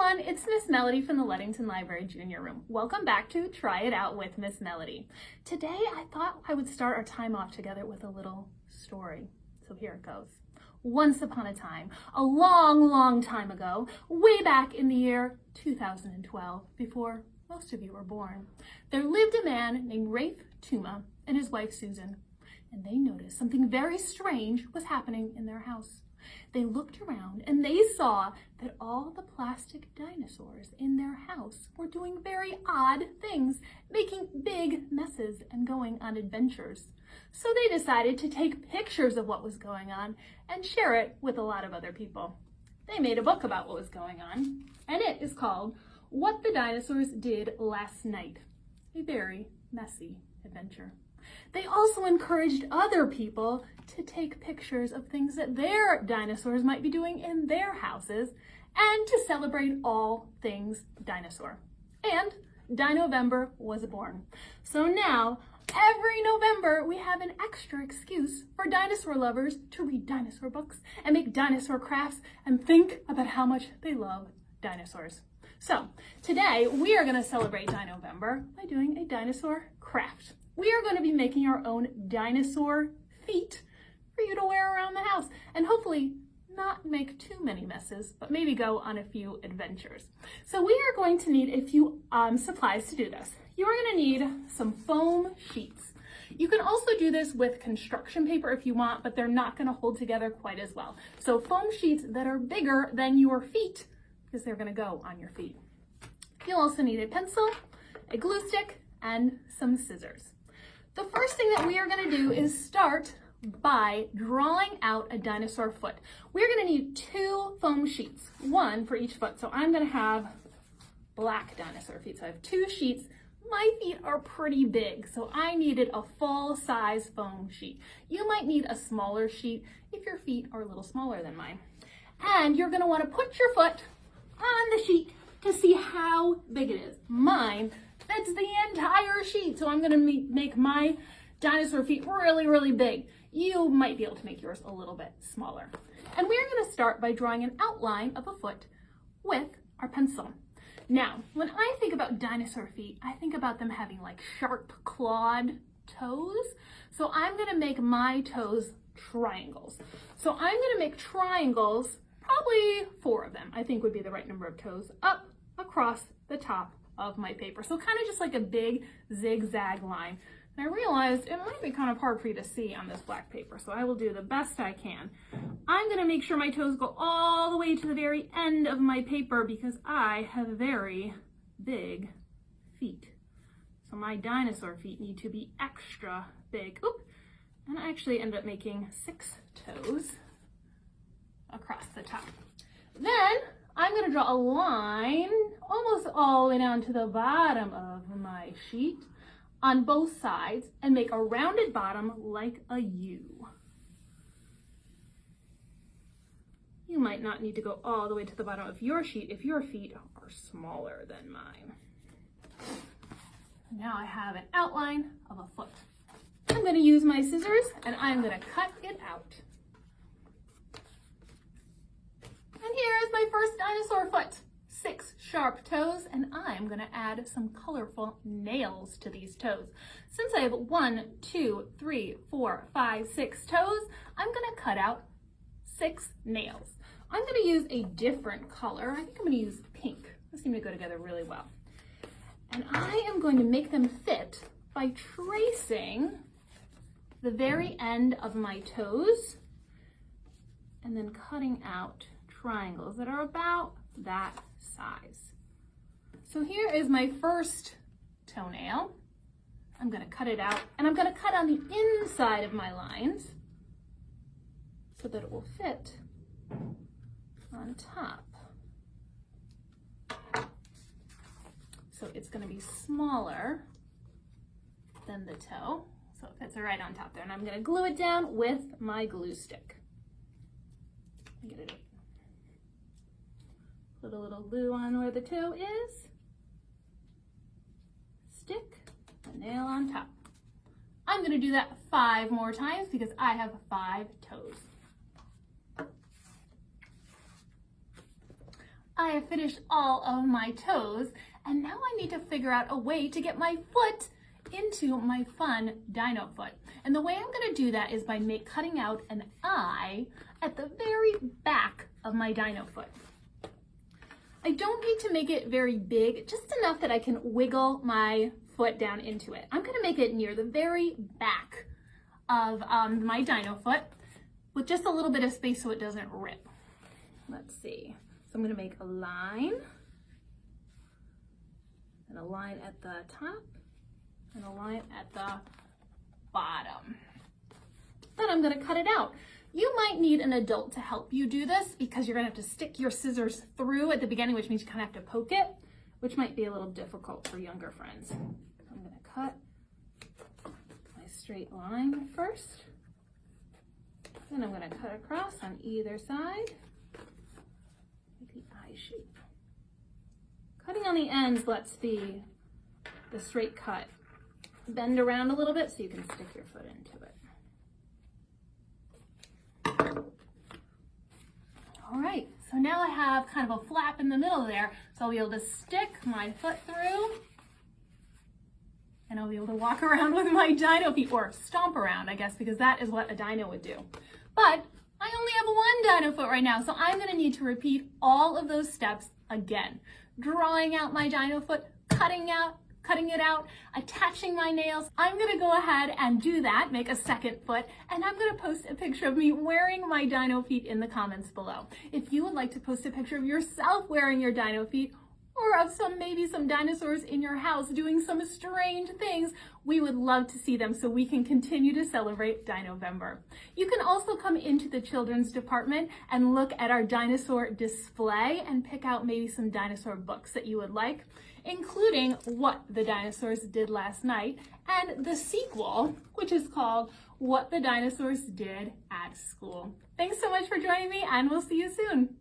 everyone, it's Miss Melody from the Leadington Library Junior Room. Welcome back to Try It Out with Miss Melody. Today I thought I would start our time off together with a little story. So here it goes. Once upon a time, a long time ago, way back in the year 2012, before most of you were born, there lived a man named Rafe Tuma and his wife Susan, and they noticed something very strange was happening in their house. They looked around and they saw that all the plastic dinosaurs in their house were doing very odd things, making big messes and going on adventures. So they decided to take pictures of what was going on and share it with a lot of other people. They made a book about what was going on, and it is called What the Dinosaurs Did Last Night, a very messy adventure. They also encouraged other people to take pictures of things that their dinosaurs might be doing in their houses and to celebrate all things dinosaur. And Dinovember was born. So now, every November, we have an extra excuse for dinosaur lovers to read dinosaur books and make dinosaur crafts and think about how much they love dinosaurs. So today, we are going to celebrate Dinovember by doing a dinosaur craft. We are going to be making our own dinosaur feet for you to wear around the house and hopefully not make too many messes, but maybe go on a few adventures. So we are going to need a few supplies to do this. You are going to need some foam sheets. You can also do this with construction paper if you want, but they're not going to hold together quite as well. So foam sheets that are bigger than your feet because they're going to go on your feet. You'll also need a pencil, a glue stick, and some scissors. The first thing that we are going to do is start by drawing out a dinosaur foot. We're going to need 2 foam sheets, 1 for each foot. So I'm going to have black dinosaur feet. So I have 2 sheets. My feet are pretty big, so I needed a full-size foam sheet. You might need a smaller sheet if your feet are a little smaller than mine. And you're going to want to put your foot on the sheet to see how big it is. Mine fits the entire sheet, so I'm going to make my dinosaur feet really big. You might be able to make yours a little bit smaller. And we're going to start by drawing an outline of a foot with our pencil. Now, when I think about dinosaur feet, I think about them having like sharp clawed toes. So I'm going to make my toes triangles. So I'm going to make triangles, probably 4 of them, I think would be the right number of toes, up across the top of my paper. So kind of just like a big zigzag line. And I realized it might be kind of hard for you to see on this black paper, so I will do the best I can. I'm going to make sure my toes go all the way to the very end of my paper because I have very big feet. So my dinosaur feet need to be extra big. Oop! And I actually ended up making 6 toes across the top. Then I'm going to draw a line almost all the way down to the bottom of my sheet on both sides and make a rounded bottom like a U. You might not need to go all the way to the bottom of your sheet if your feet are smaller than mine. Now I have an outline of a foot. I'm going to use my scissors and I'm going to cut it out. And here's my first dinosaur foot. 6 sharp toes, and I'm going to add some colorful nails to these toes. Since I have 1, 2, 3, 4, 5, 6 toes, I'm going to cut out 6 nails. I'm going to use a different color. I think I'm going to use pink. They seem to go together really well. And I am going to make them fit by tracing the very end of my toes and then cutting out triangles that are about that size. So here is my first toenail. I'm going to cut it out and I'm going to cut on the inside of my lines so that it will fit on top. So it's going to be smaller than the toe, so it fits right on top there. And I'm going to glue it down with my glue stick. Get it. Put a little glue on where the toe is. Stick a nail on top. I'm going to do that 5 more times because I have 5 toes. I have finished all of my toes, and now I need to figure out a way to get my foot into my fun dino foot. And the way I'm going to do that is by cutting out an eye at the very back of my dino foot. I don't need to make it very big, just enough that I can wiggle my foot down into it. I'm going to make it near the very back of my dino foot with just a little bit of space so it doesn't rip. Let's see. So I'm going to make a line, and a line at the top, and a line at the bottom. Then I'm going to cut it out. You might need an adult to help you do this because you're going to have to stick your scissors through at the beginning, which means you kind of have to poke it, which might be a little difficult for younger friends. I'm going to cut my straight line first. Then I'm going to cut across on either side, like the eye shape. Cutting on the ends lets the straight cut bend around a little bit so you can stick your foot into it. All right, so now I have kind of a flap in the middle there, so I'll be able to stick my foot through, and I'll be able to walk around with my dino feet, or stomp around, I guess, because that is what a dino would do. But I only have one dino foot right now, so I'm going to need to repeat all of those steps again. Drawing out my dino foot, cutting it out, attaching my nails. I'm going to go ahead and do that, make a second foot, and I'm going to post a picture of me wearing my dino feet in the comments below. If you would like to post a picture of yourself wearing your dino feet, or of maybe some dinosaurs in your house doing some strange things, we would love to see them so we can continue to celebrate Dinovember. You can also come into the children's department and look at our dinosaur display and pick out maybe some dinosaur books that you would like, including What the Dinosaurs Did Last Night and the sequel, which is called What the Dinosaurs Did at School. Thanks so much for joining me, and we'll see you soon.